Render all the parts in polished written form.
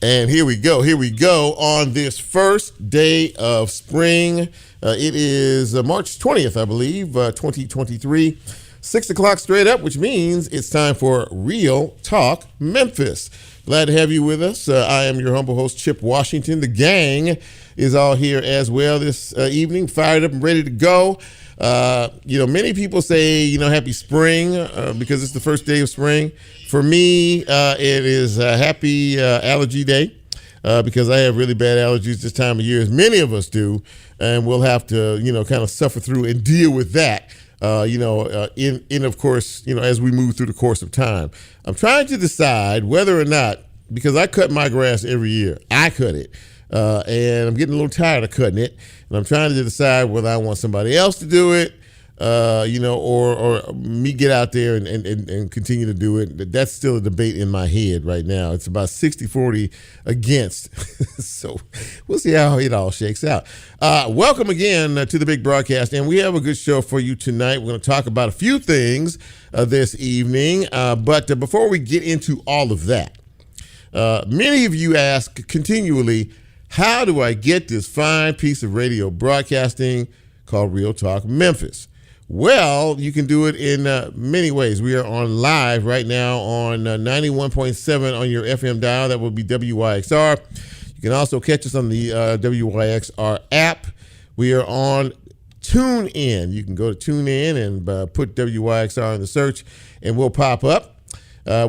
And here we go on this first day of spring. It is March 20th, I believe, 2023. 6 o'clock straight up, which means it's time for Real Talk Memphis. Glad to have you with us. I am your humble host, Chip Washington. The gang is all here as well this evening, fired up and ready to go. Many people say, happy spring because it's the first day of spring. For me, it is a happy allergy day because I have really bad allergies this time of year, as many of us do, and we'll have to, kind of suffer through and deal with that. Of course, as we move through the course of time. I'm trying to decide whether or not, because I cut my grass every year, I cut it, and I'm getting a little tired of cutting it, and I'm trying to decide whether I want somebody else to do it, or me get out there and continue to do it. That's still a debate in my head right now. It's about 60-40 against. So we'll see how it all shakes out. Welcome again to the big broadcast. And we have a good show for you tonight. We're going to talk about a few things this evening. But before we get into all of that, many of you ask continually, how do I get this fine piece of radio broadcasting called Real Talk Memphis? Well, you can do it in many ways. We are on live right now on 91.7 on your FM dial. That will be WYXR. You can also catch us on the WYXR app. We are on TuneIn. You can go to TuneIn and put WYXR in the search, and we'll pop up.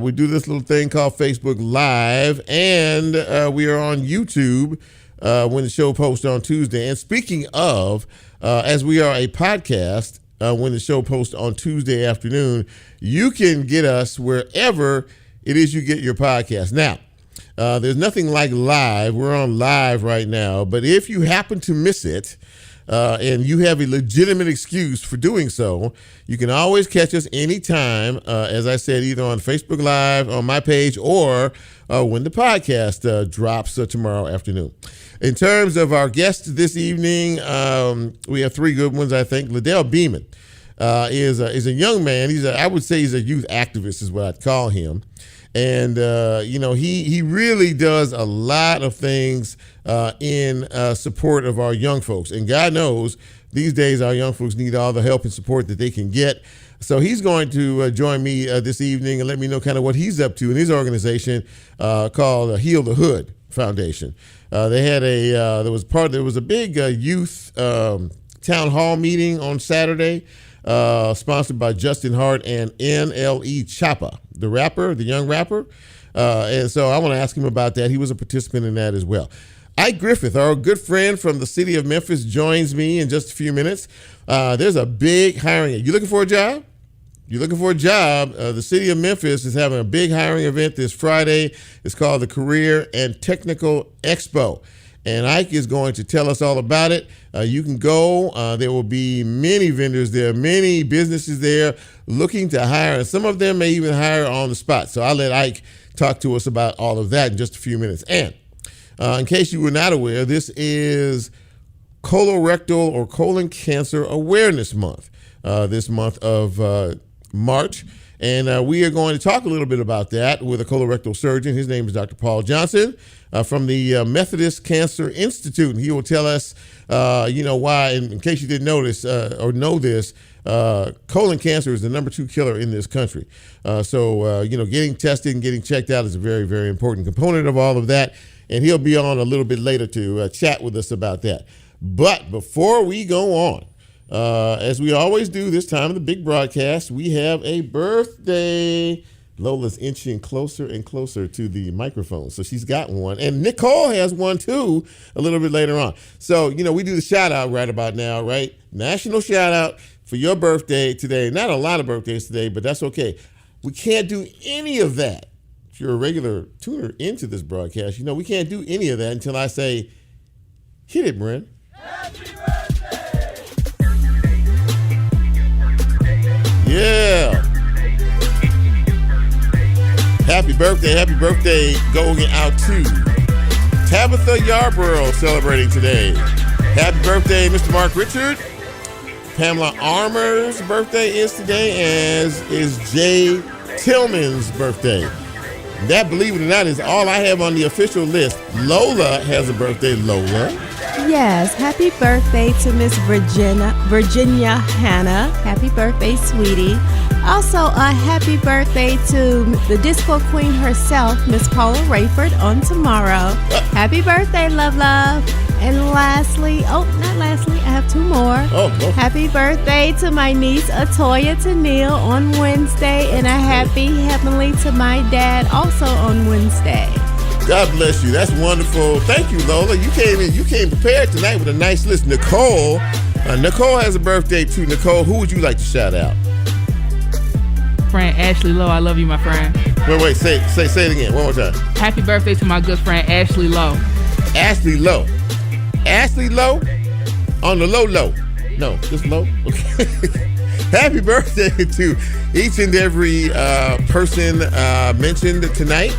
We do this little thing called Facebook Live, and we are on YouTube when the show posts on Tuesday. And speaking of, as we are a podcast, when the show posts on Tuesday afternoon, you can get us wherever it is you get your podcast. Now, there's nothing like live. We're on live right now. But if you happen to miss it, and you have a legitimate excuse for doing so, you can always catch us anytime, as I said, either on Facebook Live, on my page, or when the podcast drops tomorrow afternoon. In terms of our guest this evening, we have three good ones, I think. LaDell Beamon is a young man. I would say he's a youth activist is what I'd call him. And, he really does a lot of things in support of our young folks. And God knows these days our young folks need all the help and support that they can get. So he's going to join me this evening and let me know kind of what he's up to in his organization called Heal the Hood Foundation. There was a big youth town hall meeting on Saturday, sponsored by Justin Hart and NLE Choppa, the young rapper. And so I want to ask him about that. He was a participant in that as well. Ike Griffith, our good friend from the city of Memphis, joins me in just a few minutes. There's a big hiring. You looking for a job? The city of Memphis is having a big hiring event this Friday. It's called the Career and Technical Expo. And Ike is going to tell us all about it. You can go. There will be many vendors there, many businesses there looking to hire. And some of them may even hire on the spot. So I'll let Ike talk to us about all of that in just a few minutes. And in case you were not aware, this is colorectal or colon cancer awareness month, this month of March. And we are going to talk a little bit about that with a colorectal surgeon. His name is Dr. Paul Johnson from the Methodist Cancer Institute. And he will tell us, why, in case you didn't notice or know this, colon cancer is the number 2 killer in this country. So getting tested and getting checked out is a very, very important component of all of that. And he'll be on a little bit later to chat with us about that. But before we go on, as we always do this time of the big broadcast, we have a birthday. Lola's inching closer and closer to the microphone, so she's got one. And Nicole has one, too, a little bit later on. So, we do the shout-out right about now, right? National shout-out for your birthday today. Not a lot of birthdays today, but that's okay. We can't do any of that. If you're a regular tuner into this broadcast, we can't do any of that until I say, hit it, Bren. Happy birthday! Yeah. Happy birthday going out to Tabitha Yarborough celebrating today. Happy birthday, Mr. Mark Richard. Pamela Armour's birthday is today, as is Jay Tillman's birthday. That, believe it or not, is all I have on the official list. Lola has a birthday. Lola. Yes, happy birthday to Miss Virginia Hannah. Happy birthday, sweetie. Also, a happy birthday to the disco queen herself, Miss Paula Rayford, on tomorrow. Happy birthday, love. And lastly, I have two more. Oh. Happy birthday to my niece, Atoya Tennille, on Wednesday, and a happy heavenly to my dad, also on Wednesday. God bless you. That's wonderful. Thank you, Lola. You came prepared tonight with a nice list. Nicole has a birthday too. Nicole, who would you like to shout out? Friend Ashley Lowe, I love you, my friend. Wait, say it again, one more time. Happy birthday to my good friend Ashley Lowe. Ashley Lowe. Ashley Lowe? On the low. No, just low. Okay. Happy birthday to each and every person mentioned tonight.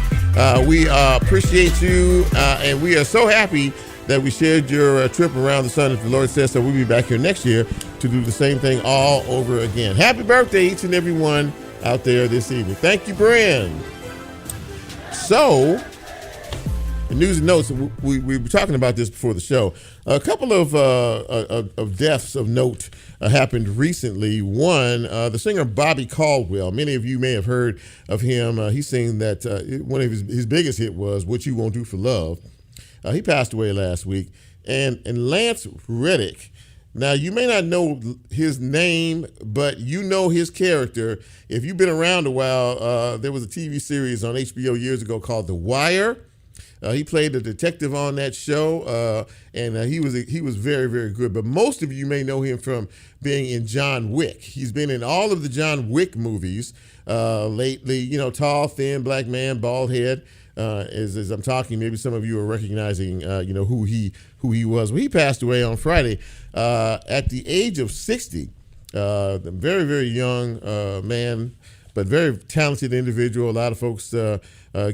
We appreciate you, and we are so happy that we shared your trip around the sun. If the Lord says so, we'll be back here next year to do the same thing all over again. Happy birthday, each and every one out there this evening. Thank you, Brand. So, the news and notes, we were talking about this before the show. A couple of deaths of note happened recently. One, the singer Bobby Caldwell. Many of you may have heard of him. He's saying that one of his biggest hit was "What You Won't Do for Love." He passed away last week. And Lance Reddick. Now, you may not know his name, but you know his character. If you've been around a while, there was a TV series on HBO years ago called The Wire. He played a detective on that show, and he was very, very good. But most of you may know him from being in John Wick. He's been in all of the John Wick movies lately. You know, tall, thin, black man, bald head. As I'm talking, maybe some of you are recognizing, who he was. Well, he passed away on Friday at the age of 60. Very, very young man, but very talented individual. A lot of folks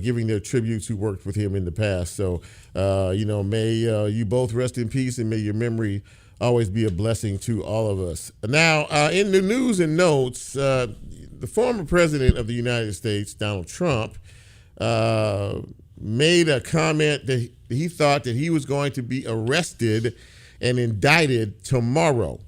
giving their tributes who worked with him in the past. So, may you both rest in peace, and may your memory always be a blessing to all of us. Now, in the news and notes, the former president of the United States, Donald Trump, made a comment that he thought that he was going to be arrested and indicted tomorrow.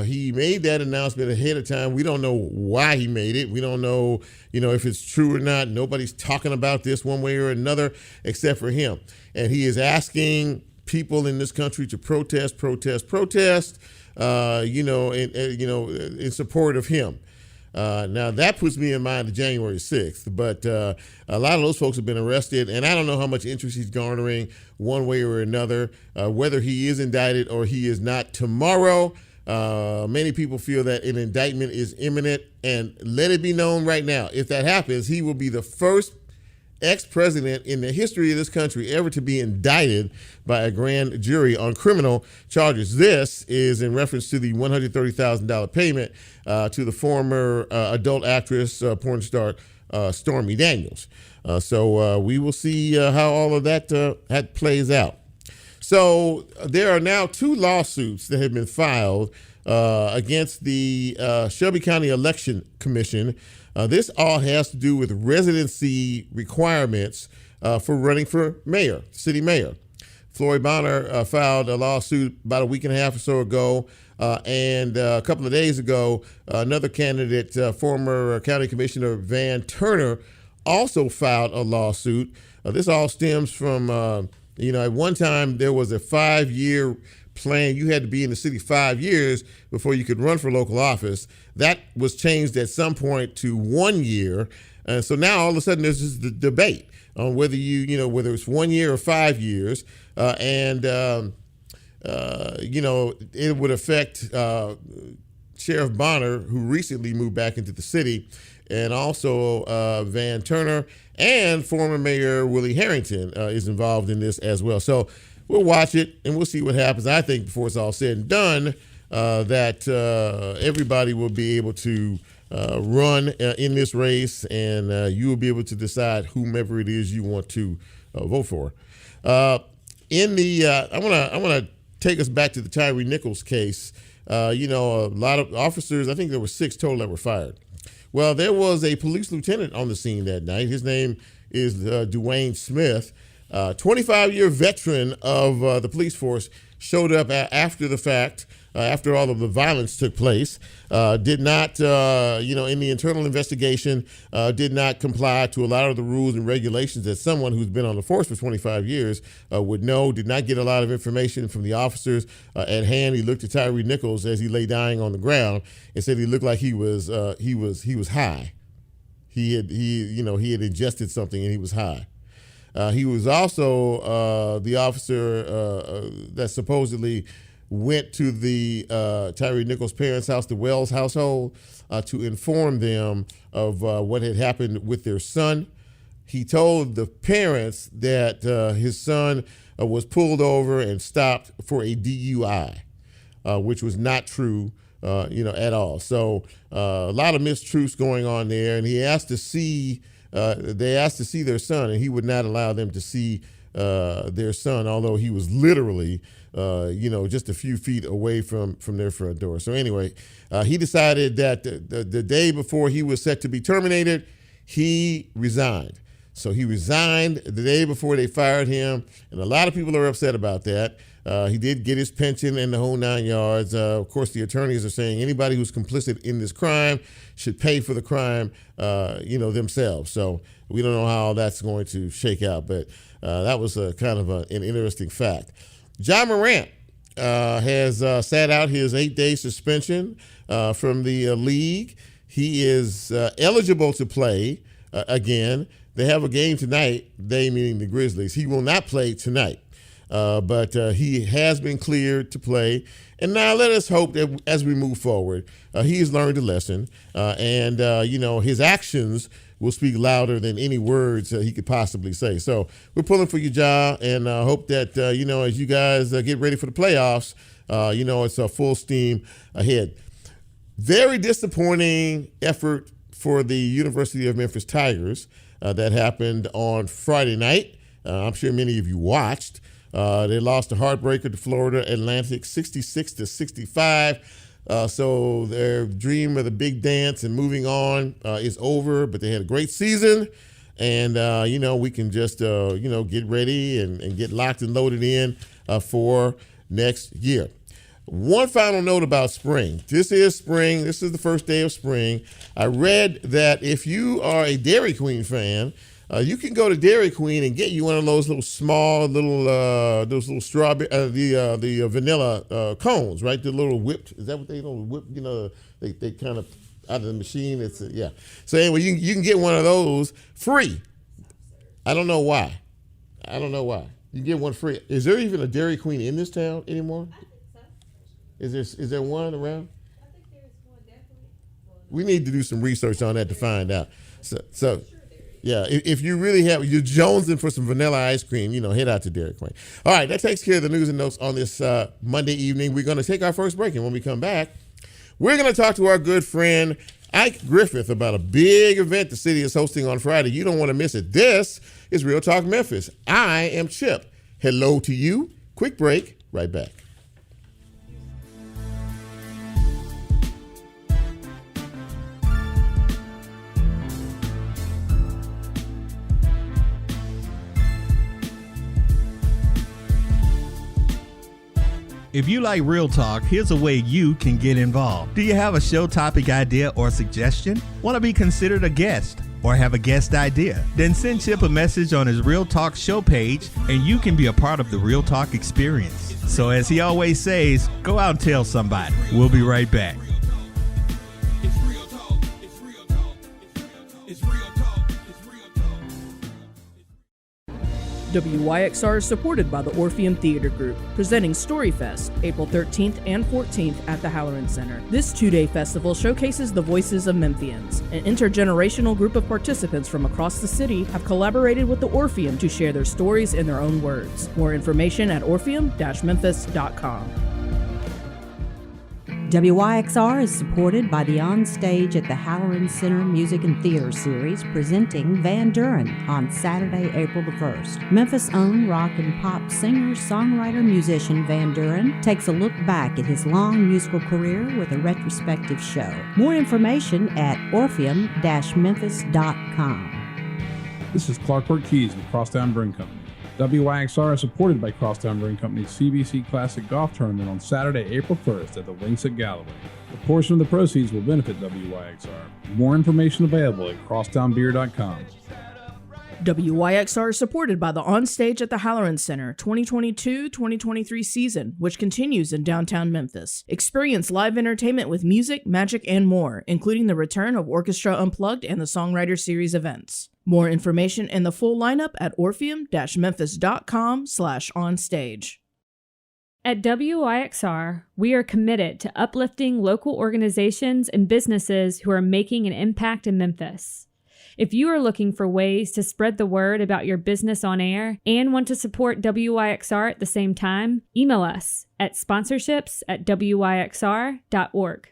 He made that announcement ahead of time. We don't know why he made it. We don't know, if it's true or not. Nobody's talking about this one way or another except for him. And he is asking people in this country to protest, in support of him. Now, that puts me in mind of January 6th, but a lot of those folks have been arrested, and I don't know how much interest he's garnering one way or another, whether he is indicted or he is not tomorrow. Many people feel that an indictment is imminent, and let it be known right now, if that happens, he will be the first ex-president in the history of this country ever to be indicted by a grand jury on criminal charges. This is in reference to the $130,000 payment to the former adult actress, porn star Stormy Daniels. So we will see how all of that plays out. So there are now two lawsuits that have been filed against the Shelby County Election Commission. This all has to do with residency requirements for running for mayor, city mayor. Floyd Bonner filed a lawsuit about a week and a half or so ago, and a couple of days ago, another candidate, former County Commissioner Van Turner, also filed a lawsuit. This all stems from, at one time there was a 5-year plan. You had to be in the city 5 years before you could run for local office. That was changed at some point to 1 year. And so now all of a sudden there's this debate on whether whether it's 1 year or 5 years. It would affect Sheriff Bonner, who recently moved back into the city, and also Van Turner, and former Mayor Willie Harrington is involved in this as well. So we'll watch it and we'll see what happens. I think before it's all said and done, that everybody will be able to run in this race, and you will be able to decide whomever it is you want to vote for. I want to take us back to the Tyree Nichols case. A lot of officers, I think there were 6 total that were fired. Well, there was a police lieutenant on the scene that night. His name is Dwayne Smith, 25-year veteran of the police force, showed up after the fact, after all of the violence took place, did not, in the internal investigation, did not comply to a lot of the rules and regulations that someone who's been on the force for 25 years would know, did not get a lot of information from the officers at hand. He looked at Tyree Nichols as he lay dying on the ground and said he looked like he was high. He had ingested something and he was high. He was also the officer that supposedly went to the Tyree Nichols' parents' house, the Wells household, to inform them of what had happened with their son. He told the parents that his son was pulled over and stopped for a DUI, which was not true, at all. So a lot of mistruths going on there, and they asked to see their son, and he would not allow them to see their son, although he was literally, just a few feet away from their front door. So anyway, he decided that the day before he was set to be terminated, he resigned. So he resigned the day before they fired him, and a lot of people are upset about that. He did get his pension and the whole 9 yards. Of course, the attorneys are saying anybody who's complicit in this crime should pay for the crime, themselves. So we don't know how that's going to shake out, but that was kind of an interesting fact. Ja Morant has sat out his 8-day suspension from the league. He is eligible to play again. They have a game tonight, they meaning the Grizzlies. He will not play tonight. But he has been cleared to play. And now let us hope that as we move forward, he has learned a lesson. And his actions will speak louder than any words he could possibly say. So we're pulling for you, Ja, and hope that, as you guys get ready for the playoffs, it's full steam ahead. Very disappointing effort for the University of Memphis Tigers that happened on Friday night. I'm sure many of you watched. They lost a heartbreaker to Florida Atlantic 66-65. So their dream of the big dance and moving on is over, but they had a great season. And, we can just, get ready and get locked and loaded in for next year. One final note about spring. This is spring. This is the first day of spring. I read that if you are a Dairy Queen fan, you can go to Dairy Queen and get you one of those little small, those little strawberry, the vanilla cones, right? The little whipped. Is that what they whip? They kind of out of the machine. It's yeah. So anyway, you can get one of those free. I don't know why. You can get one free. Is there even a Dairy Queen in this town anymore? Is there one around? I think there's one definitely. We need to do some research on that to find out. So. Yeah, if you really you're jonesing for some vanilla ice cream, head out to Dairy Queen. All right, that takes care of the news and notes on this Monday evening. We're going to take our first break, and when we come back, we're going to talk to our good friend Ike Griffith about a big event the city is hosting on Friday. You don't want to miss it. This is Real Talk Memphis. I am Chip. Hello to you. Quick break, right back. If you like Real Talk, here's a way you can get involved. Do you have a show topic idea or suggestion? Want to be considered a guest or have a guest idea? Then send Chip a message on his Real Talk show page and you can be a part of the Real Talk experience. So as he always says, go out and tell somebody. We'll be right back. WYXR is supported by the Orpheum Theater Group, presenting Storyfest, April 13th and 14th at the Halloran Center. This two-day festival showcases the voices of Memphians. An intergenerational group of participants from across the city have collaborated with the Orpheum to share their stories in their own words. More information at orpheum-memphis.com. WYXR is supported by the On Stage at the Halloran Center Music and Theater Series presenting Van Duren on Saturday, April the 1st. Memphis' own rock and pop singer, songwriter, musician Van Duren takes a look back at his long musical career with a retrospective show. More information at orpheum-memphis.com. This is Clark Keys with Crosstown Brewing Company. WYXR is supported by Crosstown Brewing Company's CBC Classic Golf Tournament on Saturday, April 1st at the Links at Galloway. A portion of the proceeds will benefit WYXR. More information available at crosstownbeer.com. WYXR is supported by the On Stage at the Halloran Center 2022-2023 season, which continues in downtown Memphis. Experience live entertainment with music, magic, and more, including the return of Orchestra Unplugged and the Songwriter Series events. More information and the full lineup at orpheum-memphis.com/onstage. At WYXR, we are committed to uplifting local organizations and businesses who are making an impact in Memphis. If you are looking for ways to spread the word about your business on air and want to support WYXR at the same time, email us at sponsorships@wyxr.org.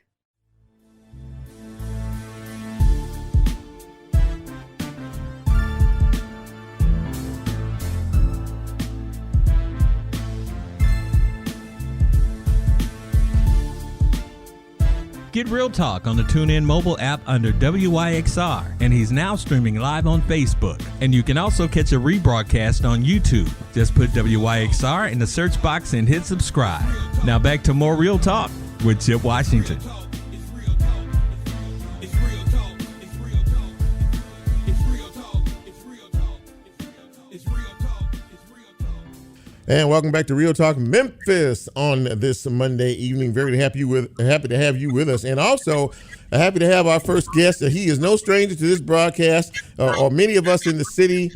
Get Real Talk on the TuneIn mobile app under WYXR, and he's now streaming live on Facebook. And you can also catch a rebroadcast on YouTube. Just put WYXR in the search box and hit subscribe. Now back to more Real Talk with Chip Washington. And welcome back to Real Talk Memphis on this Monday evening. Very happy to have you with us, and also happy to have our first guest. He is no stranger to this broadcast or many of us in the city.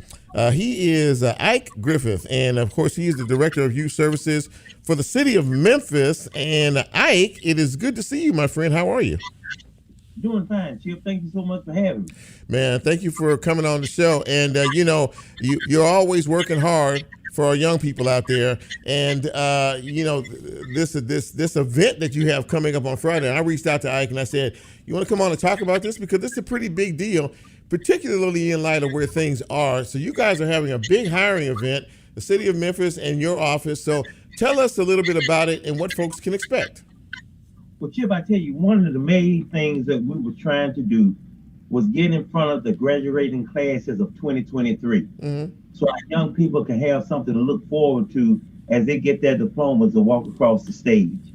He is Ike Griffith, and of course, he is the Director of Youth Services for the city of Memphis. And Ike, it is good to see you, my friend. How are you? Doing fine, Chip. Thank you so much for having me. Man, thank you for coming on the show. And you're always working hard for our young people out there. And this event that you have coming up on Friday, I reached out to Ike and I said, you want to come on and talk about this? Because this is a pretty big deal, particularly in light of where things are. So you guys are having a big hiring event, the city of Memphis and your office. So tell us a little bit about it and what folks can expect. Well, Chip, I tell you, one of the main things that we were trying to do was get in front of the graduating classes of 2023. Mm-hmm. So our young people can have something to look forward to as they get their diplomas and walk across the stage.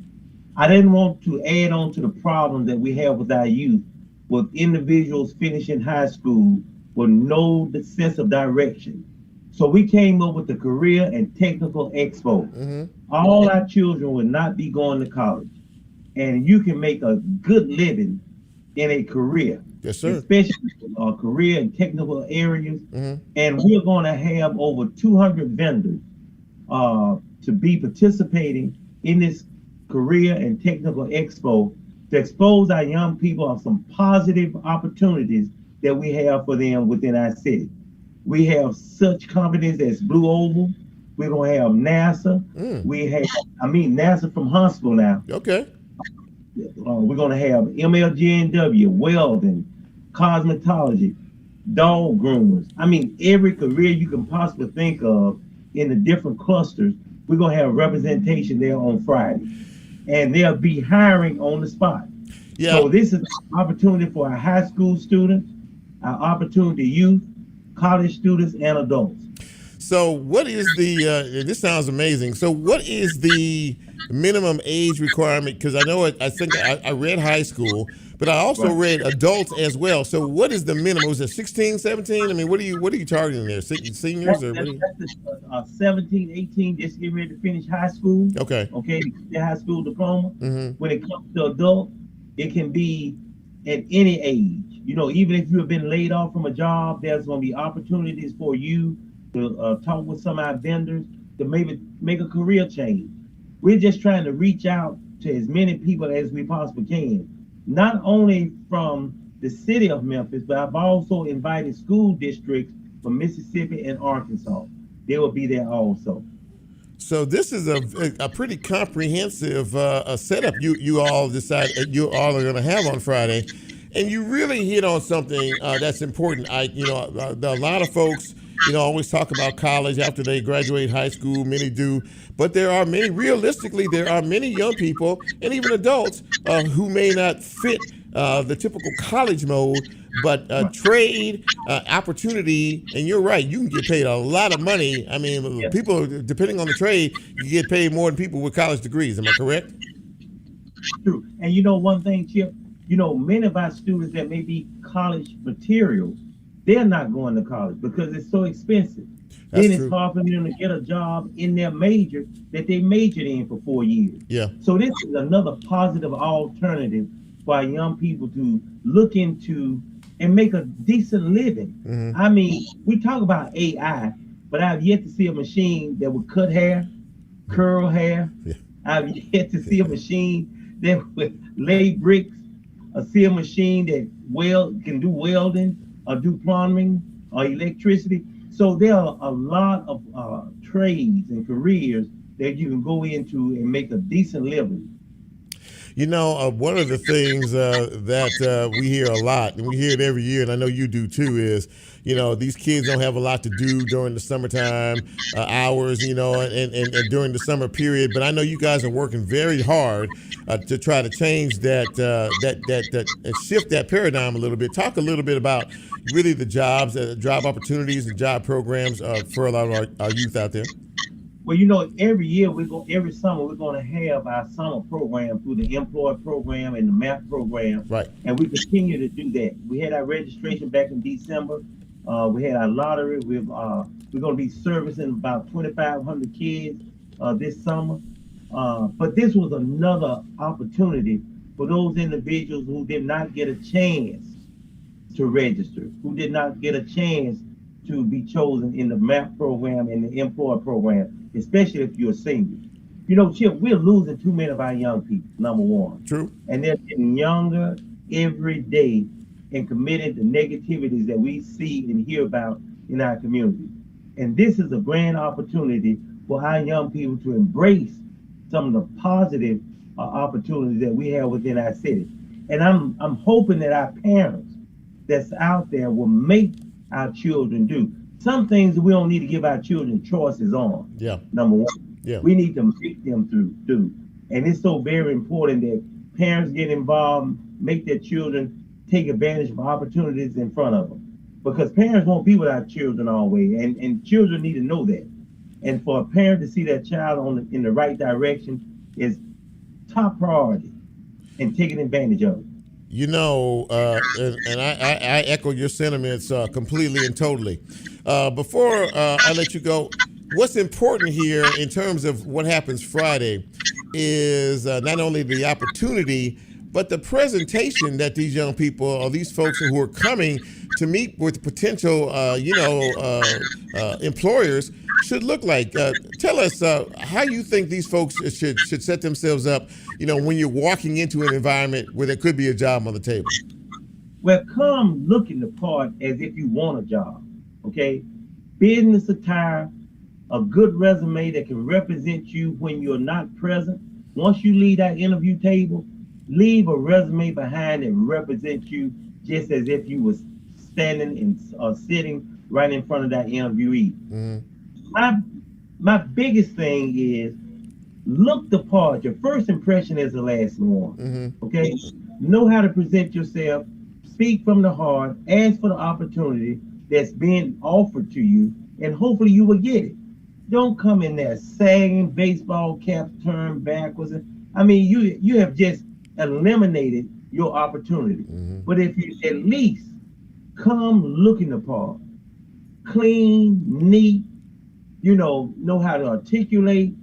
I didn't want to add on to the problem that we have with our youth, with individuals finishing high school with no sense of direction. So we came up with the Career and Technical Expo. Mm-hmm. All our children will not be going to college, and you can make a good living in a career. Yes, sir. Especially career and technical areas. Mm-hmm. And we're going to have over 200 vendors to be participating in this Career and Technical Expo to expose our young people of some positive opportunities that we have for them within our city. We have such companies as Blue Oval. We're going to have NASA. We have, NASA from Huntsville now. Okay. We're going to have MLGNW, welding, cosmetology, dog groomers. Every career you can possibly think of in the different clusters, we're going to have representation there on Friday. And they'll be hiring on the spot. Yeah. So this is an opportunity for our high school students, our opportunity youth, college students, and adults. So what is this sounds amazing. So what is the minimum age requirement? Because I know I think I read high school, but I also read adults as well. So what is the minimum? Was it 16, 17? What are you targeting there? Seniors or what? 17, 18, just get ready to finish high school. Okay, to get their high school diploma. Mm-hmm. When it comes to adult, it can be at any age. Even if you have been laid off from a job, there's going to be opportunities for you to talk with some of our vendors to maybe make a career change. We're just trying to reach out to as many people as we possibly can, not only from the city of Memphis, but I've also invited school districts from Mississippi and Arkansas. They will be there also. So this is a pretty comprehensive setup you all decide you all are going to have on Friday, and you really hit on something that's important. A lot of folks always talk about college after they graduate high school. Many do, but realistically, there are many young people and even adults who may not fit the typical college mode, but trade opportunity. And you're right, you can get paid a lot of money. I mean, people, depending on the trade, you get paid more than people with college degrees. Am I correct? True. And one thing, Chip, many of our students that may be college materials, they're not going to college because it's so expensive. Then it's hard for them to get a job in their major that they majored in for 4 years. Yeah. So this is another positive alternative for our young people to look into and make a decent living. Mm-hmm. I mean, we talk about AI, but I've yet to see a machine that would cut hair, curl hair. Yeah. I've yet to see a machine that would lay bricks, or see a machine that can do welding, or do plumbing, or electricity. So there are a lot of trades and careers that you can go into and make a decent living. One of the things that we hear a lot, and we hear it every year, and I know you do too, is, these kids don't have a lot to do during the summertime hours, and during the summer period. But I know you guys are working very hard to try to change that and shift that paradigm a little bit. Talk a little bit about really the jobs, job opportunities and job programs for a lot of our youth out there. Well, every summer we're going to have our summer program through the Employed program and the MAP program. Right. And we continue to do that. We had our registration back in December. We had our lottery. We're going to be servicing about 2,500 kids this summer. But this was another opportunity for those individuals who did not get a chance to register, who did not get a chance to be chosen in the MAP program and the Employed program, especially if you're a senior. Chip, we're losing too many of our young people, number one. True. And they're getting younger every day and committed to negativities that we see and hear about in our community. And this is a grand opportunity for our young people to embrace some of the positive opportunities that we have within our city. And I'm hoping that our parents that's out there will make our children do some things that we don't need to give our children choices on. Yeah. Number one. Yeah. We need to make them do. And it's so very important that parents get involved, make their children take advantage of opportunities in front of them. Because parents won't be with our children always, and children need to know that. And for a parent to see their child in the right direction is top priority and taking advantage of it. And I echo your sentiments completely and totally. Before I let you go, what's important here in terms of what happens Friday is not only the opportunity, but the presentation that these young people or these folks who are coming to meet with potential, employers should look like. Tell us how you think these folks should set themselves up, when you're walking into an environment where there could be a job on the table. Well, come looking the part as if you want a job, okay? Business attire, a good resume that can represent you when you're not present. Once you leave that interview table, leave a resume behind that represents you just as if you was standing or sitting right in front of that interviewee. Mm-hmm. My biggest thing is look the part. Your first impression is the last one. Mm-hmm. Okay? Know how to present yourself, speak from the heart, ask for the opportunity that's being offered to you, and hopefully you will get it. Don't come in there sagging, baseball caps turned backwards. I mean, you have just eliminated your opportunity. Mm-hmm. But if you at least come looking the part, clean, neat, know how to articulate,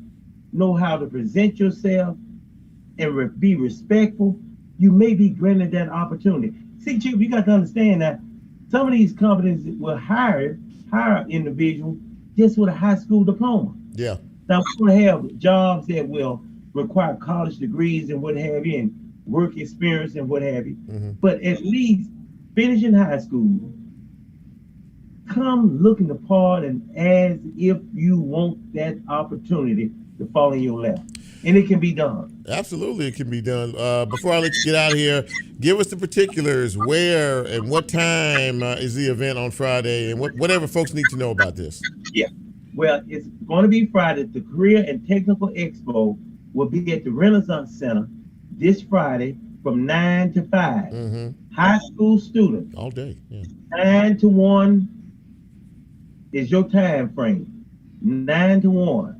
know how to present yourself, and be respectful, you may be granted that opportunity. See, Chip, you got to understand that some of these companies will hire individuals just with a high school diploma. Yeah. Now, we're going to have jobs that will require college degrees and what have you, and work experience and what have you. Mm-hmm. But at least finishing high school, come looking the part and as if you want that opportunity to fall in your lap. And it can be done. Absolutely, it can be done. Before I let you get out of here, give us the particulars. Where and what time is the event on Friday, and whatever folks need to know about this. Yeah. Well, it's going to be Friday. The Career and Technical Expo will be at the Renaissance Center this Friday from 9 to 5. Mm-hmm. High school students. All day. Yeah. 9 to 1 is your time frame. 9 to 1.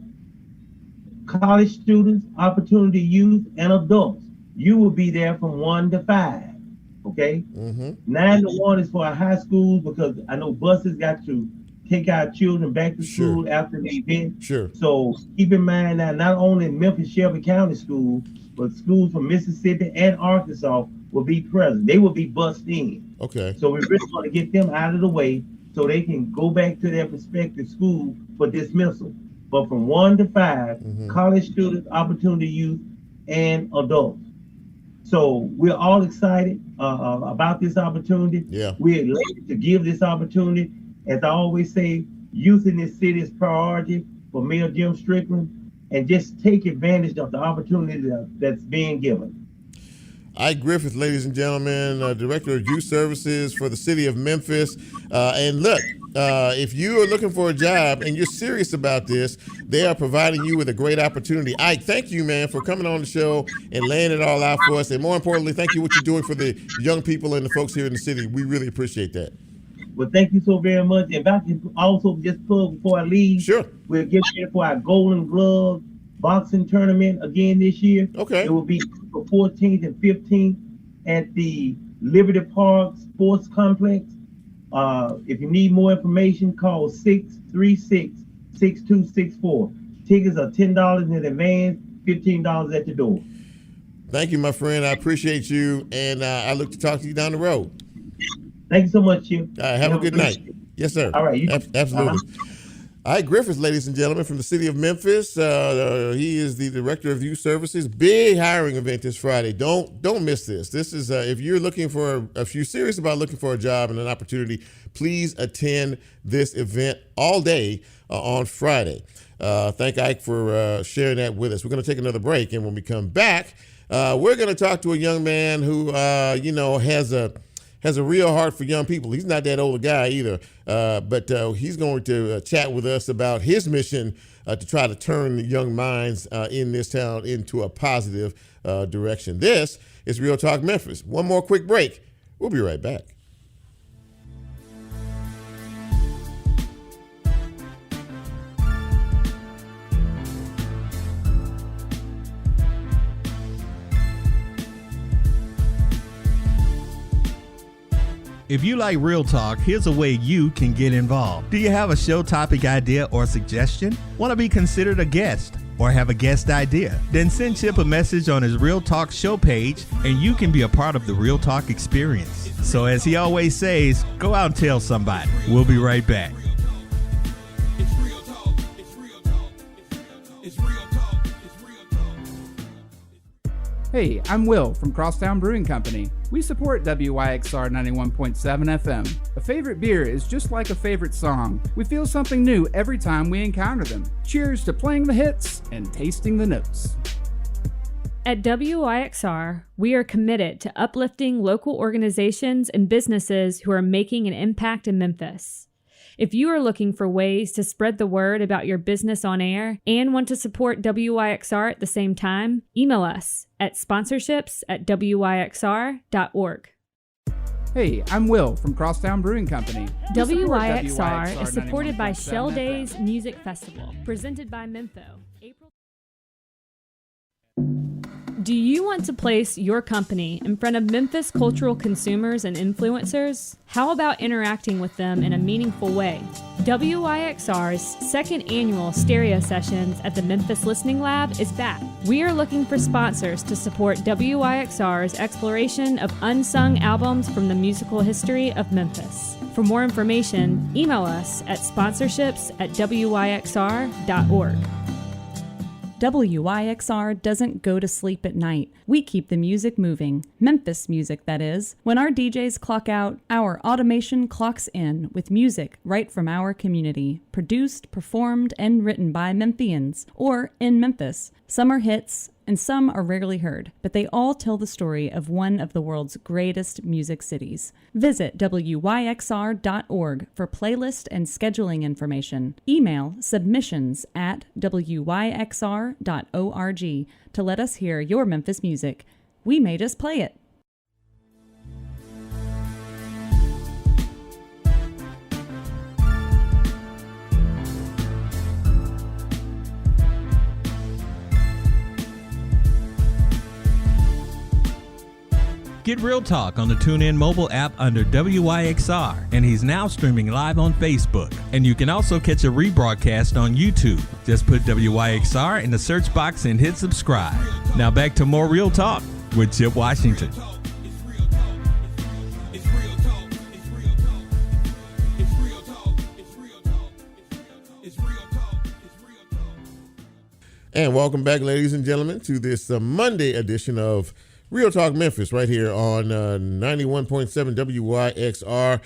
College students, opportunity youth, and adults. You will be there from 1 to 5. Okay? Mm-hmm. 9 to 1 is for our high schools because I know buses got to take our children back to school after the event. Sure. So keep in mind that not only Memphis Shelby County schools, but schools from Mississippi and Arkansas will be present. They will be bussed in. Okay. So we really want to get them out of the way so they can go back to their respective school for dismissal. But from 1 to 5, college students, opportunity youth, and adults. So we're all excited about this opportunity. Yeah. We're elated to give this opportunity. As I always say, youth in this city is priority for Mayor Jim Strickland, and just take advantage of the opportunity that's being given. Ike Griffith, ladies and gentlemen, Director of Youth Services for the City of Memphis. And look, if you are looking for a job and you're serious about this, they are providing you with a great opportunity. Ike, thank you, man, for coming on the show and laying it all out for us. And more importantly, thank you for what you're doing for the young people and the folks here in the city. We really appreciate that. Well, thank you so very much. And if I can also just plug before I leave, sure, we'll get ready for our Golden Glove boxing tournament again this year. Okay. It will be the 14th and 15th at the Liberty Park Sports Complex. If you need more information, call 636-6264. Tickets are $10 in advance, $15 at the door. Thank you, my friend. I appreciate you, and I look to talk to you down the road. Thank you so much, Jim. All right, have a good night. Yes, sir. All right. Absolutely. All right, Griffith, ladies and gentlemen, from the city of Memphis. He is the Director of Youth Services. Big hiring event this Friday. Don't miss this. This is if you're looking for, if you're serious about looking for a job and an opportunity, please attend this event all day on Friday. Thank Ike for sharing that with us. We're going to take another break, and when we come back, we're going to talk to a young man who, has a real heart for young people. He's not that old a guy either, but he's going to chat with us about his mission to try to turn the young minds in this town into a positive direction. This is Real Talk Memphis. One more quick break. We'll be right back. If you like Real Talk, here's a way you can get involved. Do you have a show topic idea or suggestion? Want to be considered a guest or have a guest idea? Then send Chip a message on his Real Talk show page and you can be a part of the Real Talk experience. So as he always says, go out and tell somebody. We'll be right back. Hey, I'm Will from Crosstown Brewing Company. We support WYXR 91.7 FM. A favorite beer is just like a favorite song. We feel something new every time we encounter them. Cheers to playing the hits and tasting the notes. At WYXR, we are committed to uplifting local organizations and businesses who are making an impact in Memphis. If you are looking for ways to spread the word about your business on air and want to support WYXR at the same time, email us at sponsorships@wyxr.org. Hey, I'm Will from Crosstown Brewing Company. WYXR is supported by Shell Days Music Festival, presented by Mempho. Do you want to place your company in front of Memphis cultural consumers and influencers? How about interacting with them in a meaningful way? WYXR's second annual stereo sessions at the Memphis Listening Lab is back. We are looking for sponsors to support WYXR's exploration of unsung albums from the musical history of Memphis. For more information, email us at sponsorships@wyxr.org. WYXR doesn't go to sleep at night. We keep the music moving. Memphis music, that is. When our DJs clock out, our automation clocks in with music right from our community. Produced, performed, and written by Memphians, or in Memphis. Some are hits, and some are rarely heard, but they all tell the story of one of the world's greatest music cities. Visit WYXR.org for playlist and scheduling information. Email submissions@WYXR.org to let us hear your Memphis music. We may just play it. Get Real Talk on the TuneIn mobile app under WYXR, and he's now streaming live on Facebook. And you can also catch a rebroadcast on YouTube. Just put WYXR in the search box and hit subscribe. Now back to more Real Talk with Chip Washington. And welcome back, ladies and gentlemen, to this Monday edition of Real Talk Memphis right here on 91.7 WYXR,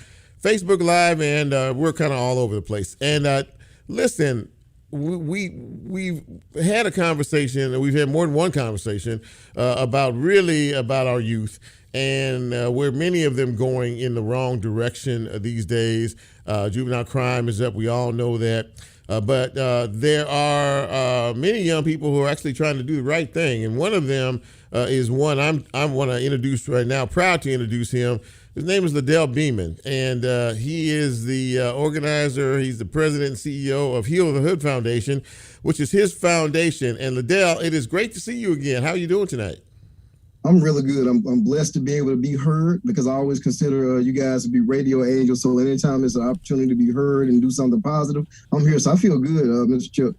Facebook Live, and we're kind of all over the place. And listen, we've had a conversation, we've had more than one conversation about our youth and where many of them going in the wrong direction these days. Juvenile crime is up, we all know that. But there are many young people who are actually trying to do the right thing, and one of them is one I want to introduce right now. Proud to introduce him. His name is LaDell Beamon, and he is the organizer. He's the president and CEO of Heal the Hood Foundation, which is his foundation. And LaDell, it is great to see you again. How are you doing tonight? I'm really good. I'm blessed to be able to be heard, because I always consider you guys to be radio angels. So anytime it's an opportunity to be heard and do something positive, I'm here. So I feel good, Mr. Chip.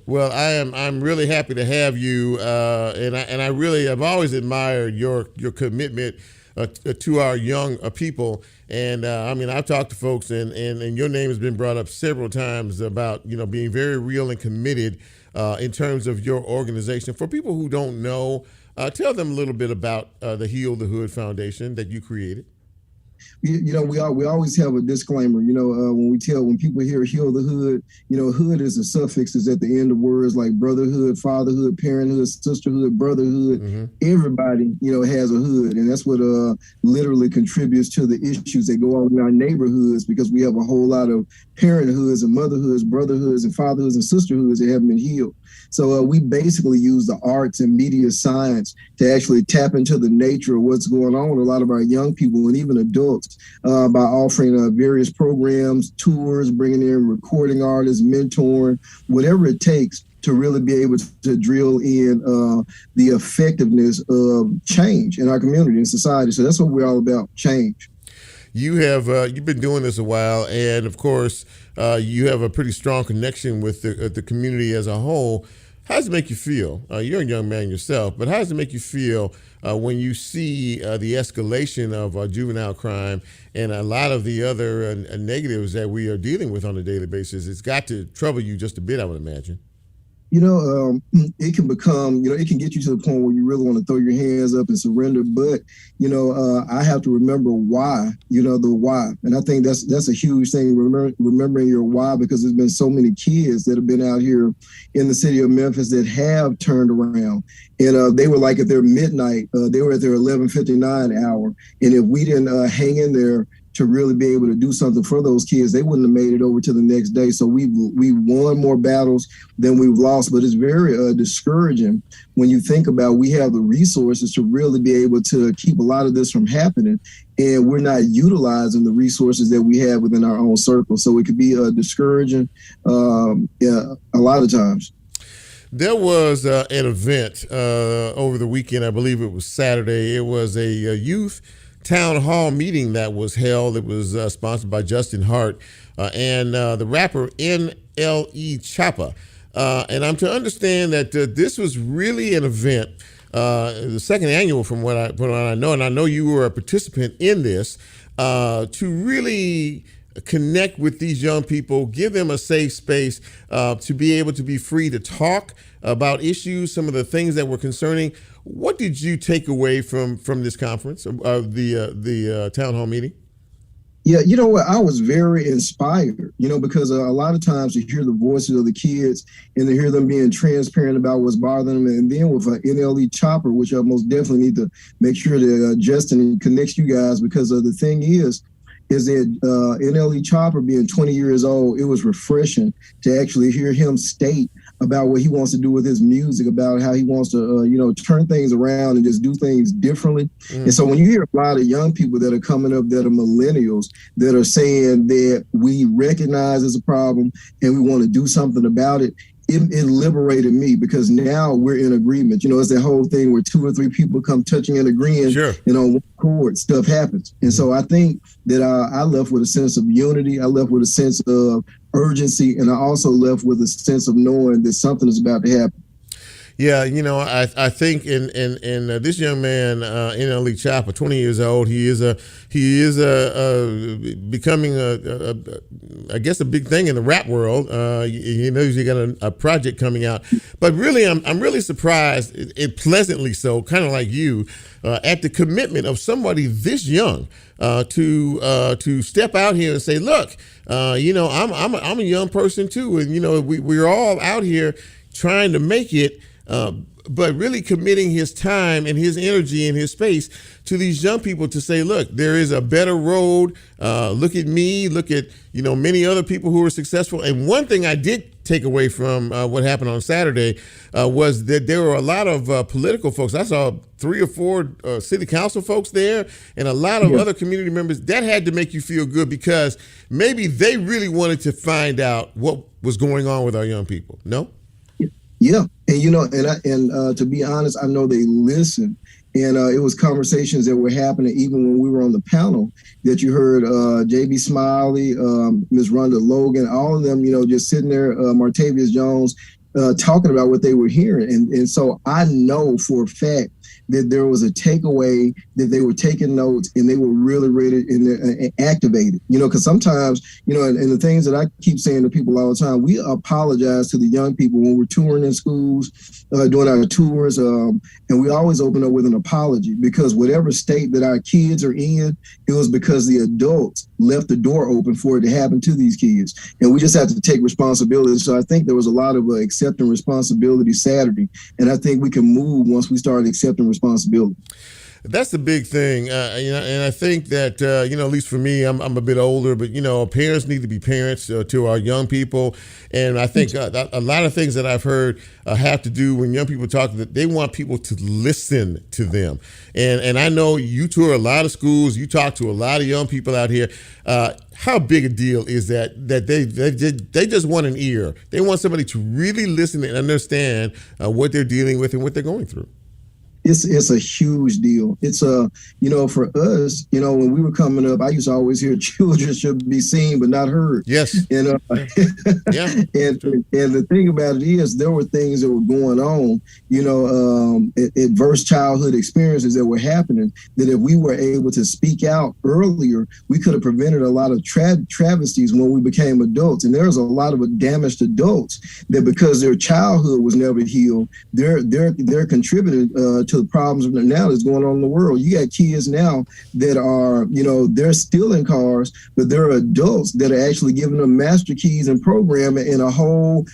Well, I'm really happy to have you, and I've always admired your commitment to our young people. And I've talked to folks, and your name has been brought up several times about being very real and committed in terms of your organization. For people who don't know, tell them a little bit about the Heal the Hood Foundation that you created. We always have a disclaimer, when people hear Heal the Hood, hood is a suffix is at the end of words like brotherhood, fatherhood, parenthood, sisterhood, brotherhood. Mm-hmm. Everybody, has a hood, and that's what literally contributes to the issues that go on in our neighborhoods, because we have a whole lot of parenthoods and motherhoods, brotherhoods and fatherhoods and sisterhoods that haven't been healed. So we basically use the arts and media science to actually tap into the nature of what's going on with a lot of our young people and even adults by offering various programs, tours, bringing in recording artists, mentoring, whatever it takes to really be able to drill in the effectiveness of change in our community and society. So that's what we're all about, change. You've been doing this a while, and of course, you have a pretty strong connection with the community as a whole. How does it make you feel? You're a young man yourself, but how does it make you feel when you see the escalation of juvenile crime and a lot of the other negatives that we are dealing with on a daily basis? It's got to trouble you just a bit, I would imagine. It can become, it can get you to the point where you really want to throw your hands up and surrender. But, I have to remember why, the why. And I think that's a huge thing, remembering your why, because there's been so many kids that have been out here in the city of Memphis that have turned around. And they were like at their midnight, they were at their 11:59 hour. And if we didn't hang in there to really be able to do something for those kids, they wouldn't have made it over to the next day. So we won more battles than we've lost, but it's very discouraging when you think about we have the resources to really be able to keep a lot of this from happening, and we're not utilizing the resources that we have within our own circle. So it could be discouraging a lot of times. There was an event over the weekend, I believe it was Saturday. It was a youth town hall meeting that was held. It was sponsored by Justin Hart and the rapper NLE Choppa. And I'm to understand that this was really an event, the second annual from what I know, and I know you were a participant in this, to really connect with these young people, give them a safe space to be able to be free to talk about issues, some of the things that were concerning. What did you take away from this conference, the town hall meeting? Yeah, you know what? I was very inspired, because a lot of times you hear the voices of the kids and to hear them being transparent about what's bothering them. And then with an NLE chopper, which I most definitely need to make sure that Justin connects you guys, because the thing is that NLE Chopper being 20 years old, it was refreshing to actually hear him state about what he wants to do with his music, about how he wants to, turn things around and just do things differently. And so when you hear a lot of young people that are coming up that are millennials that are saying that we recognize it's a problem and we want to do something about it, it liberated me, because now we're in agreement. It's that whole thing where 2 or 3 people come touching and agreeing, and on one chord, stuff happens. And so I think that I left with a sense of unity. I left with a sense of urgency, and I also left with a sense of knowing that something is about to happen. Yeah, I think in this young man, NLE Chopper, 20 years old, he is becoming I guess a big thing in the rap world. He knows he got a project coming out, but really, I'm really surprised, it pleasantly so, kind of like you, at the commitment of somebody this young to step out here and say, look, I'm a young person too, and we're all out here trying to make it. But really committing his time and his energy and his space to these young people to say, look, there is a better road. Look at me. Look at, many other people who are successful. And one thing I did take away from what happened on Saturday was that there were a lot of political folks. I saw 3 or 4 city council folks there and a lot of other community members. That had to make you feel good, because maybe they really wanted to find out what was going on with our young people. No? Yeah. And, to be honest, I know they listen. And it was conversations that were happening even when we were on the panel that you heard J.B. Smiley, Ms. Rhonda Logan, all of them, just sitting there, Martavius Jones, talking about what they were hearing. And so I know for a fact that there was a takeaway, that they were taking notes and they were really ready and activated, because sometimes, and the things that I keep saying to people all the time, we apologize to the young people when we're touring in schools, doing our tours, and we always open up with an apology, because whatever state that our kids are in, it was because the adults left the door open for it to happen to these kids. And we just have to take responsibility. So I think there was a lot of accepting responsibility Saturday. And I think we can move once we start accepting responsibility. That's the big thing, and I think that, at least for me, I'm a bit older, but, parents need to be parents to our young people. And I think a lot of things that I've heard have to do when young people talk, that they want people to listen to them. And I know you tour a lot of schools, you talk to a lot of young people out here. How big a deal is that they just want an ear. They want somebody to really listen and understand what they're dealing with and what they're going through. It's a huge deal. It's for us, when we were coming up, I used to always hear children should be seen but not heard. Yes. Yeah. And the thing about it is, there were things that were going on, adverse childhood experiences that were happening, that if we were able to speak out earlier, we could have prevented a lot of travesties when we became adults. And there's a lot of damaged adults that, because their childhood was never healed, they're contributing to the problems now that's going on in the world. You got kids now that are, they're stealing cars, but there are adults that are actually giving them master keys and programming and a whole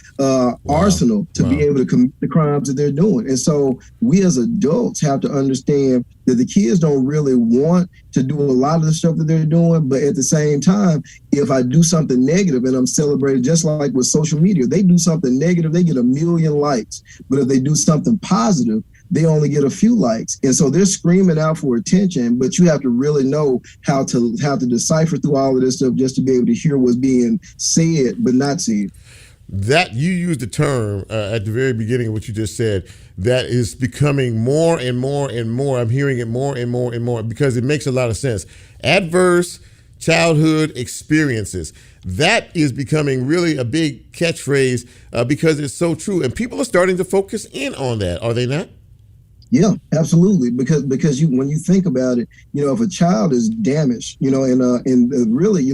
arsenal to be able to commit the crimes that they're doing. And so we as adults have to understand that the kids don't really want to do a lot of the stuff that they're doing, but at the same time, if I do something negative and I'm celebrated, just like with social media, they do something negative, they get 1 million likes. But if they do something positive, they only get a few likes. And so they're screaming out for attention, but you have to really know how to decipher through all of this stuff just to be able to hear what's being said, but not said. That you used the term at the very beginning of what you just said, that is becoming more and more and more. I'm hearing it more and more and more, because it makes a lot of sense. Adverse childhood experiences. That is becoming really a big catchphrase because it's so true. And people are starting to focus in on that, are they not? Yeah, absolutely. Because when you think about it, if a child is damaged, and really,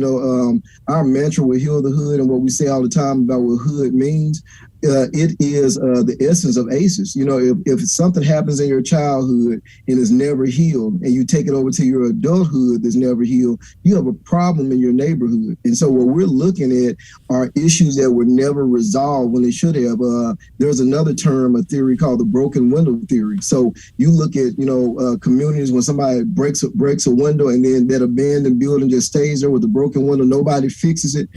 our mantra with Heal the Hood and what we say all the time about what hood means, it is the essence of ACEs. If something happens in your childhood and is never healed, and you take it over to your adulthood that's never healed, you have a problem in your neighborhood. And so what we're looking at are issues that were never resolved when they should have. There's another term, a theory called the broken window theory. So you look at, communities when somebody breaks a window and then that abandoned building just stays there with a broken window, nobody fixes it.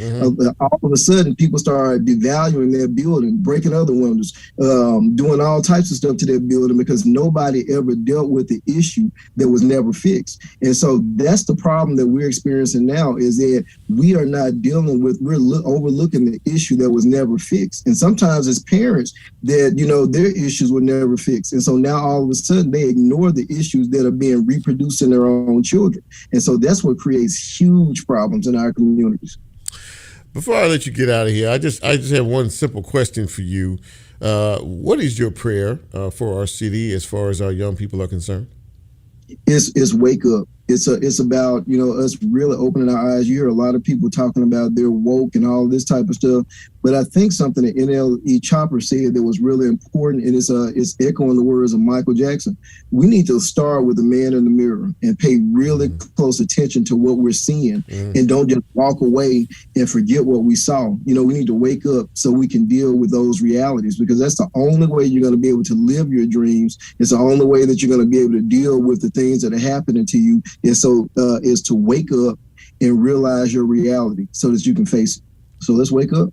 All of a sudden, people start devaluing that building, breaking other windows, doing all types of stuff to that building because nobody ever dealt with the issue that was never fixed. And so that's the problem that we're experiencing now, is that we are not dealing with, we're overlooking the issue that was never fixed. And sometimes as parents that, their issues were never fixed. And so now all of a sudden they ignore the issues that are being reproduced in their own children. And so that's what creates huge problems in our communities. Before I let you get out of here, I just have one simple question for you. What is your prayer for our city as far as our young people are concerned? It's wake up. It's about, us really opening our eyes. You hear a lot of people talking about they're woke and all this type of stuff. But I think something that NLE Chopper said that was really important, and it's echoing the words of Michael Jackson. We need to start with the man in the mirror and pay really close attention to what we're seeing and don't just walk away and forget what we saw. We need to wake up so we can deal with those realities, because that's the only way you're going to be able to live your dreams. It's the only way that you're going to be able to deal with the things that are happening to you. And so is to wake up and realize your reality so that you can face it. So let's wake up.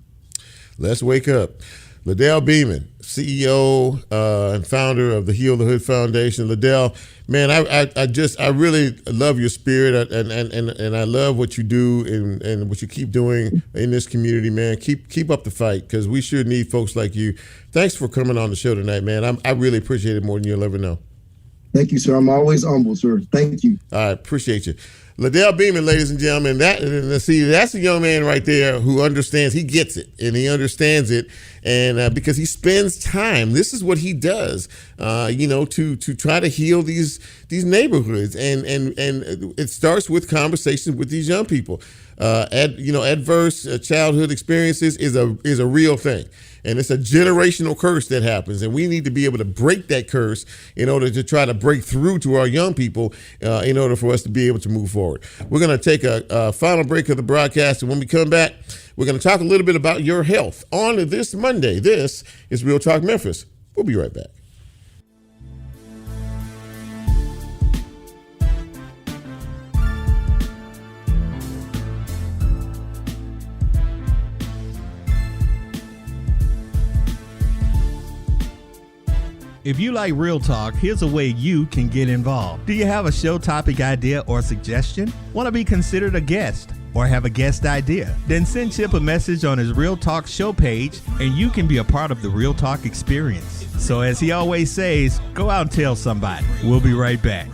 Let's wake up. LaDell Beamon, CEO and founder of the Heal the Hood Foundation. LaDell, man, I really love your spirit, and I love what you do and what you keep doing in this community, man. Keep up the fight, because we sure need folks like you. Thanks for coming on the show tonight, man. I really appreciate it more than you'll ever know. Thank you, sir. I'm always humble, sir. Thank you. I appreciate you. LaDell Beamon, ladies and gentlemen, that's a young man right there who understands. He gets it, and he understands it, and because he spends time. This is what he does, to try to heal these neighborhoods, and it starts with conversations with these young people. Adverse childhood experiences is a real thing. And it's a generational curse that happens, and we need to be able to break that curse in order to try to break through to our young people in order for us to be able to move forward. We're going to take a final break of the broadcast, and when we come back, we're going to talk a little bit about your health on this Monday. This is Real Talk Memphis. We'll be right back. If you like real talk, here's a way you can get involved. Do you have a show topic idea or suggestion? Want to be considered a guest or have a guest idea? Then send Chip a message on his Real Talk show page, and you can be a part of the Real Talk experience. So as he always says, go out and tell somebody. We'll be right back.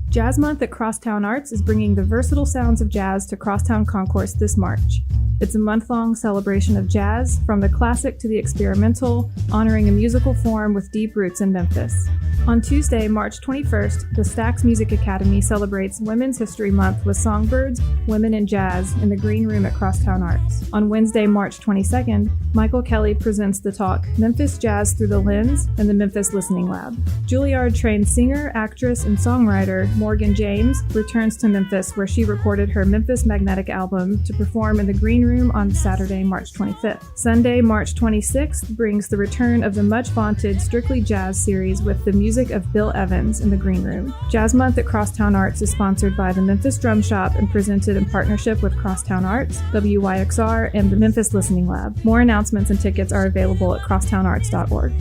Jazz Month at Crosstown Arts is bringing the versatile sounds of jazz to Crosstown Concourse this March. It's a month-long celebration of jazz, from the classic to the experimental, honoring a musical form with deep roots in Memphis. On Tuesday, March 21st, the Stax Music Academy celebrates Women's History Month with Songbirds, Women in Jazz in the Green Room at Crosstown Arts. On Wednesday, March 22nd, Michael Kelly presents the talk Memphis Jazz Through the Lens in the Memphis Listening Lab. Juilliard-trained singer, actress, and songwriter Morgan James returns to Memphis, where she recorded her Memphis Magnetic album, to perform in the Green Room on Saturday, March 25th. Sunday, March 26th brings the return of the much-vaunted Strictly Jazz series with the music of Bill Evans in the Green Room. Jazz Month at Crosstown Arts is sponsored by the Memphis Drum Shop and presented in partnership with Crosstown Arts, WYXR, and the Memphis Listening Lab. More announcements and tickets are available at crosstownarts.org.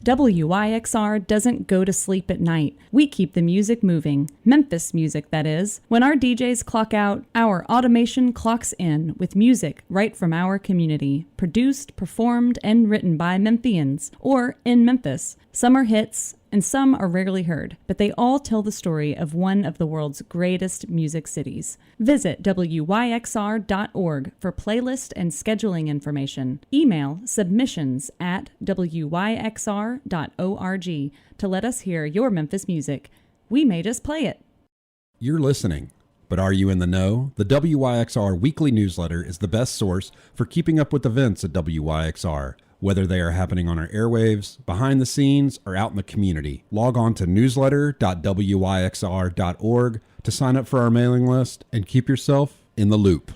WYXR doesn't go to sleep at night. We keep the music moving. Memphis music, that is. When our DJs clock out, our automation clocks in with music right from our community. Produced, performed, and written by Memphians, or in Memphis. Summer hits, and some are rarely heard, but they all tell the story of one of the world's greatest music cities. Visit wyxr.org for playlist and scheduling information. Email submissions@wyxr.org to let us hear your Memphis music. We may just play it. You're listening, but are you in the know? The WYXR weekly newsletter is the best source for keeping up with events at WYXR, whether they are happening on our airwaves, behind the scenes, or out in the community. Log on to newsletter.wyxr.org to sign up for our mailing list and keep yourself in the loop.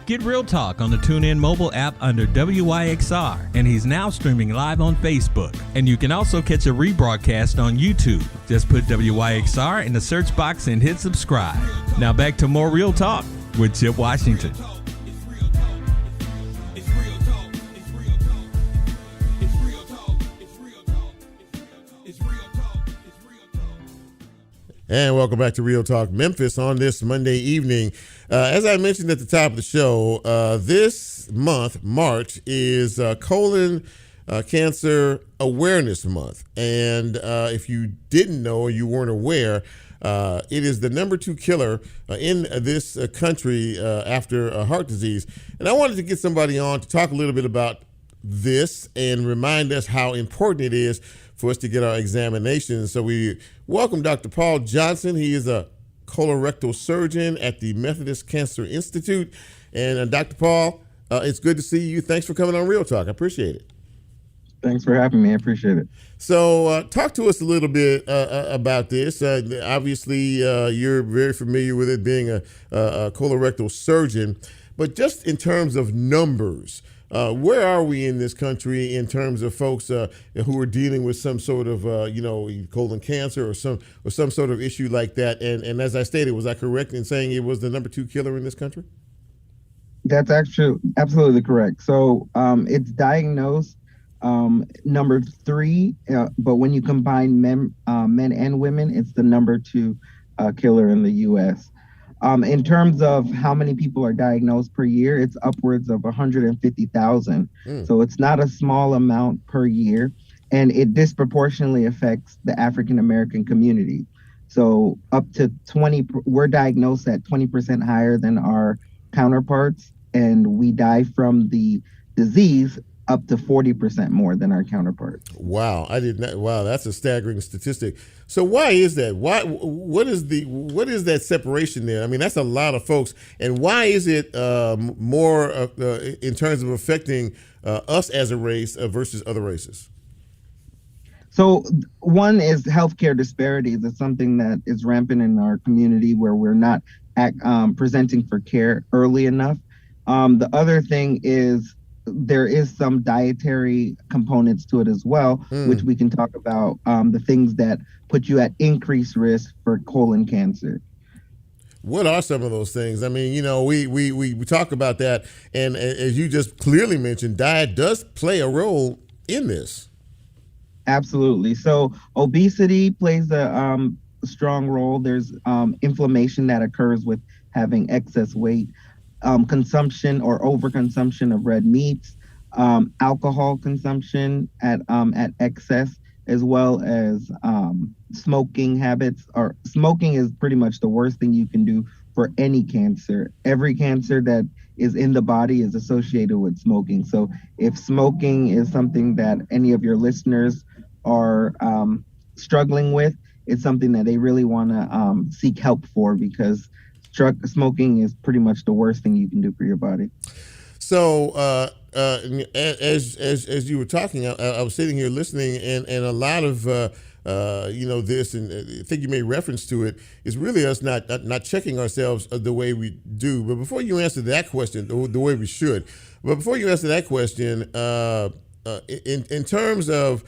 Get Real Talk on the TuneIn mobile app under WYXR, and he's now streaming live on Facebook. And you can also catch a rebroadcast on YouTube. Just put WYXR in the search box and hit subscribe. Now back to more Real Talk with Chip Washington. And welcome back to Real Talk Memphis on this Monday evening. As I mentioned at the top of the show, this month, March, is colon cancer awareness month. And if you didn't know or you weren't aware, it is the number 2 killer in this country after heart disease. And I wanted to get somebody on to talk a little bit about this and remind us how important it is for us to get our examinations. So we welcome Dr. Paul Johnson. He is a colorectal surgeon at the Methodist Cancer Institute. And Dr. Paul, it's good to see you. Thanks for coming on Real Talk. I appreciate it. Thanks for having me. I appreciate it. So talk to us a little bit about this. Obviously, you're very familiar with it, being a colorectal surgeon. But just in terms of numbers, where are we in this country in terms of folks who are dealing with some sort of, colon cancer or some sort of issue like that? And as I stated, was I correct in saying it was the number 2 killer in this country? That's actually absolutely correct. So it's diagnosed number 3, but when you combine men and women, it's the number 2 killer in the U.S. In terms of how many people are diagnosed per year, it's upwards of 150,000. So it's not a small amount per year, and it disproportionately affects the African American community. So up to 20, we're diagnosed at 20% higher than our counterparts, and we die from the disease up to 40% more than our counterparts. Wow, I did not. Wow, that's a staggering statistic. So why is that? What is that separation there? I mean, that's a lot of folks. And why is it more in terms of affecting us as a race versus other races? So one is healthcare disparities. It's something that is rampant in our community where we're not presenting for care early enough. The other thing is there is some dietary components to it as well, which we can talk about, the things that put you at increased risk for colon cancer. What are some of those things? I mean, we talk about that, and as you just clearly mentioned, diet does play a role in this. Absolutely. So obesity plays a strong role. There's inflammation that occurs with having excess weight. Consumption or overconsumption of red meats, alcohol consumption at excess, as well as smoking habits. Or smoking is pretty much the worst thing you can do for any cancer. Every cancer that is in the body is associated with smoking. So if smoking is something that any of your listeners are struggling with, it's something that they really want to seek help for, because smoking is pretty much the worst thing you can do for your body. So as you were talking, I was sitting here listening, and a lot of this, and I think you made reference to it, is really us not checking ourselves the way we do. But before you answer that question, the way we should, but before you answer that question, in terms of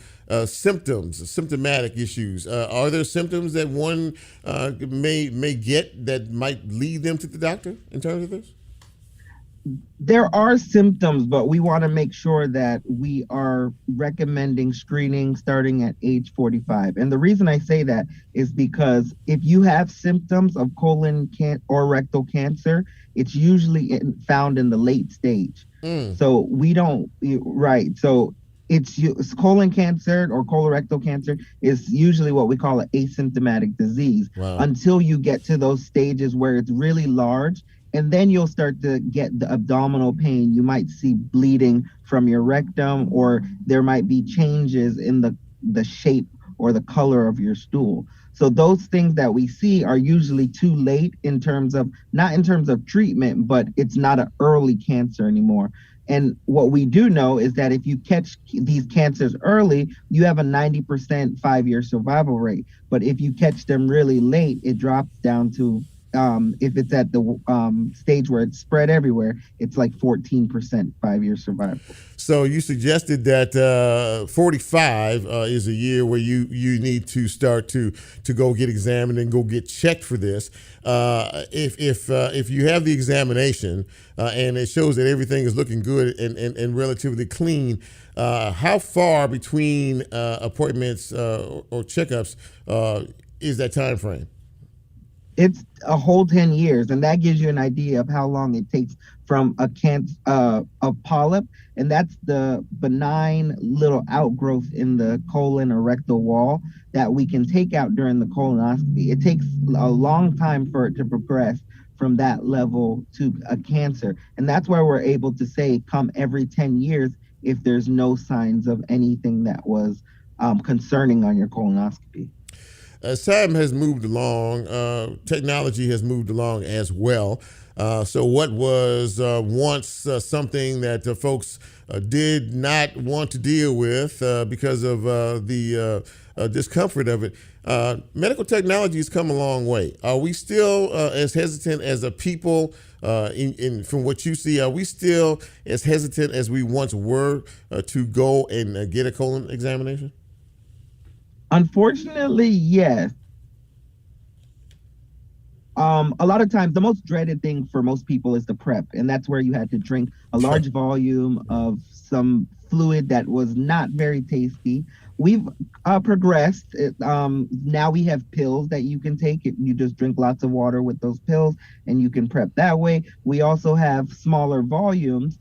symptomatic issues, are there symptoms that one may get that might lead them to the doctor in terms of this? There are symptoms, but we want to make sure that we are recommending screening starting at age 45. And the reason I say that is because if you have symptoms of colon or rectal cancer, it's usually found in the late stage. So we don't, right. So it's colon cancer or colorectal cancer is usually what we call an asymptomatic disease until you get to those stages where it's really large. And then you'll start to get the abdominal pain. You might see bleeding from your rectum, or there might be changes in the shape or the color of your stool. So those things that we see are usually too late not in terms of treatment, but it's not an early cancer anymore. And what we do know is that if you catch these cancers early, you have a 90% 5-year survival rate. But if you catch them really late, it drops down to if it's at the stage where it's spread everywhere, it's like 14% 5-year survival. So you suggested that 45 is a year where you need to start to go get examined and go get checked for this. If you have the examination and it shows that everything is looking good and relatively clean, how far between appointments or checkups is that time frame? It's a whole 10 years, and that gives you an idea of how long it takes from a polyp, and that's the benign little outgrowth in the colon or rectal wall that we can take out during the colonoscopy. It takes a long time for it to progress from that level to a cancer, and that's why we're able to say come every 10 years if there's no signs of anything that was concerning on your colonoscopy. As time has moved along, technology has moved along as well. So what was once something that folks did not want to deal with because of the discomfort of it, medical technology has come a long way. Are we still as hesitant as a people, from what you see, are we still as hesitant as we once were to go and get a colon examination? Unfortunately, yes. A lot of times, the most dreaded thing for most people is the prep, and that's where you had to drink a large volume of some fluid that was not very tasty. We've progressed. Now we have pills that you can take. You just drink lots of water with those pills, and you can prep that way. We also have smaller volumes.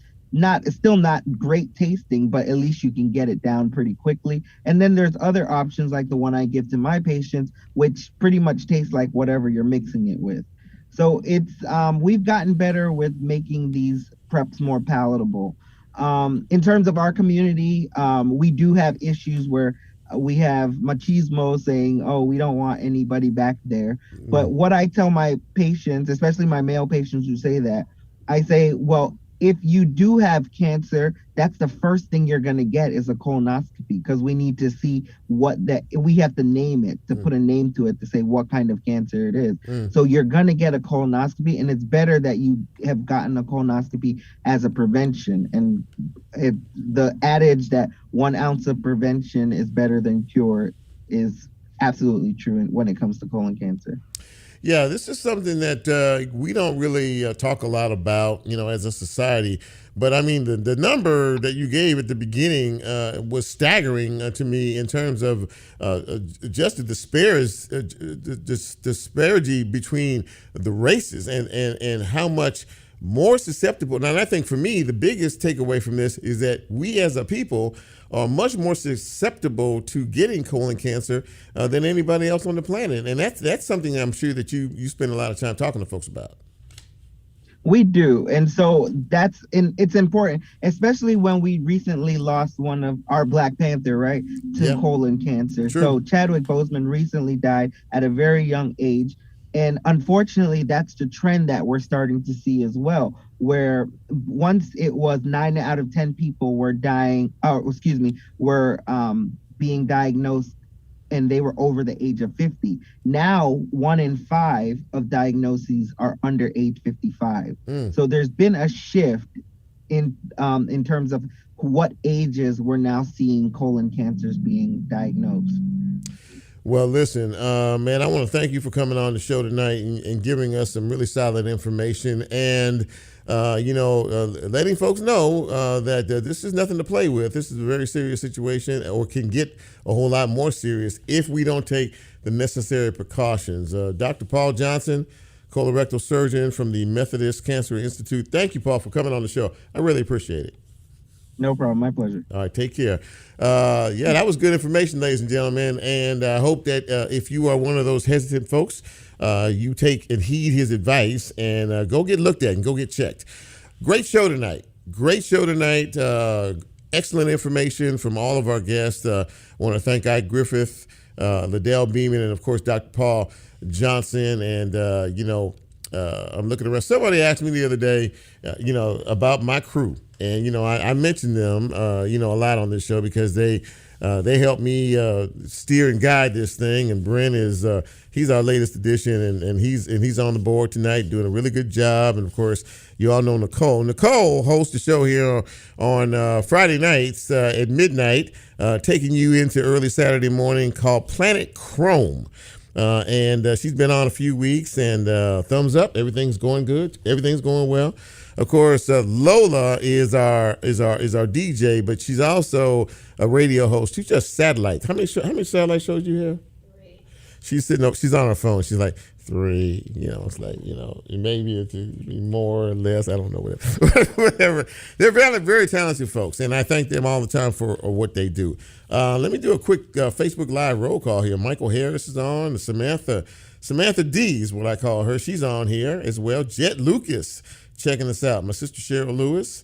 Still not great tasting, but at least you can get it down pretty quickly. And then there's other options like the one I give to my patients, which pretty much tastes like whatever you're mixing it with. So it's we've gotten better with making these preps more palatable. In terms of our community, we do have issues where we have machismo saying, oh, we don't want anybody back there. But what I tell my patients, especially my male patients who say that, I say, well, if you do have cancer, that's the first thing you're going to get is a colonoscopy, because we need to see we have to name it, to put a name to it, to say what kind of cancer it is. So you're going to get a colonoscopy, and it's better that you have gotten a colonoscopy as a prevention. And the adage that 1 ounce of prevention is better than cure is absolutely true when it comes to colon cancer. Yeah, this is something that we don't really talk a lot about, as a society. But I mean, the number that you gave at the beginning was staggering to me in terms of just the disparity between the races and how much more susceptible. Now, and I think for me, the biggest takeaway from this is that we as a people are much more susceptible to getting colon cancer than anybody else on the planet. And that's something I'm sure that you spend a lot of time talking to folks about. We do. And so it's important, especially when we recently lost one of our Black Panther, right, to colon cancer. True. So Chadwick Boseman recently died at a very young age. And unfortunately, that's the trend that we're starting to see as well, where once it was 9 out of 10 people were being diagnosed and they were over the age of 50. Now, 1 in 5 of diagnoses are under age 55. So there's been a shift in terms of what ages we're now seeing colon cancers being diagnosed. Well, listen, man, I want to thank you for coming on the show tonight and giving us some really solid information and, letting folks know that this is nothing to play with. This is a very serious situation or can get a whole lot more serious if we don't take the necessary precautions. Dr. Paul Johnson, colorectal surgeon from the Methodist Cancer Institute. Thank you, Paul, for coming on the show. I really appreciate it. No problem. My pleasure. All right, take care. That was good information, ladies and gentlemen. And I hope that if you are one of those hesitant folks, you take and heed his advice and go get looked at and go get checked. Great show tonight. Excellent information from all of our guests. I want to thank Griffith, LaDell Beamon, and of course, Dr. Paul Johnson. And, I'm looking around. Somebody asked me the other day, about my crew. And, I mentioned them, a lot on this show because they help me steer and guide this thing. And Brent is he's our latest addition, and he's on the board tonight doing a really good job. And, of course, you all know Nicole. Nicole hosts the show here on Friday nights at midnight, taking you into early Saturday morning called Planet Chrome. And she's been on a few weeks, and thumbs up. Everything's going good. Everything's going well. Of course, Lola is our DJ, but she's also a radio host. She's just satellite. How many satellite shows do you have? 3. She's sitting up. She's on her phone. She's like 3. It's like maybe it's more or less. I don't know whatever. They're very very talented folks, and I thank them all the time for what they do. Let me do a quick Facebook Live roll call here. Michael Harris is on. Samantha D is what I call her. She's on here as well. Jet Lucas checking us out. My sister Cheryl Lewis,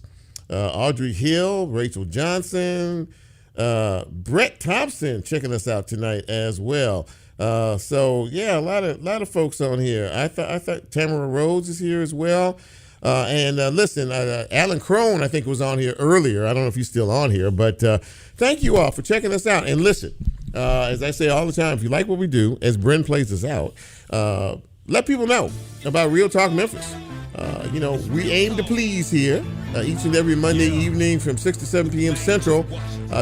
Audrey Hill, Rachel Johnson, Brett Thompson checking us out tonight as well. A lot of folks on here. I thought Tamara Rhodes is here as well. Listen, Alan Crone, I think, was on here earlier. I don't know if he's still on here, but thank you all for checking us out. And listen, as I say all the time, if you like what we do, as Brent plays us out, let people know about Real Talk Memphis. We aim to please here each and every Monday evening from 6 to 7 p.m. Central,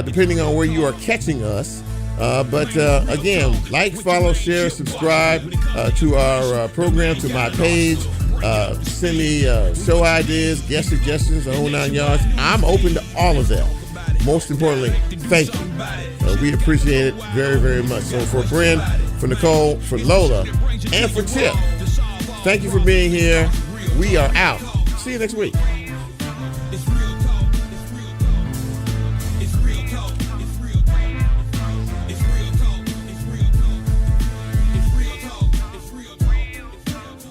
depending on where you are catching us. Again, like, follow, share, subscribe to our program, to my page. Send me show ideas, guest suggestions, the whole 9 yards. I'm open to all of that. Most importantly, thank you. We appreciate it very, very much. So for Brent, for Nicole, for Lola, and for Chip, thank you for being here. We are out. See you next week.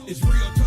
It's real talk.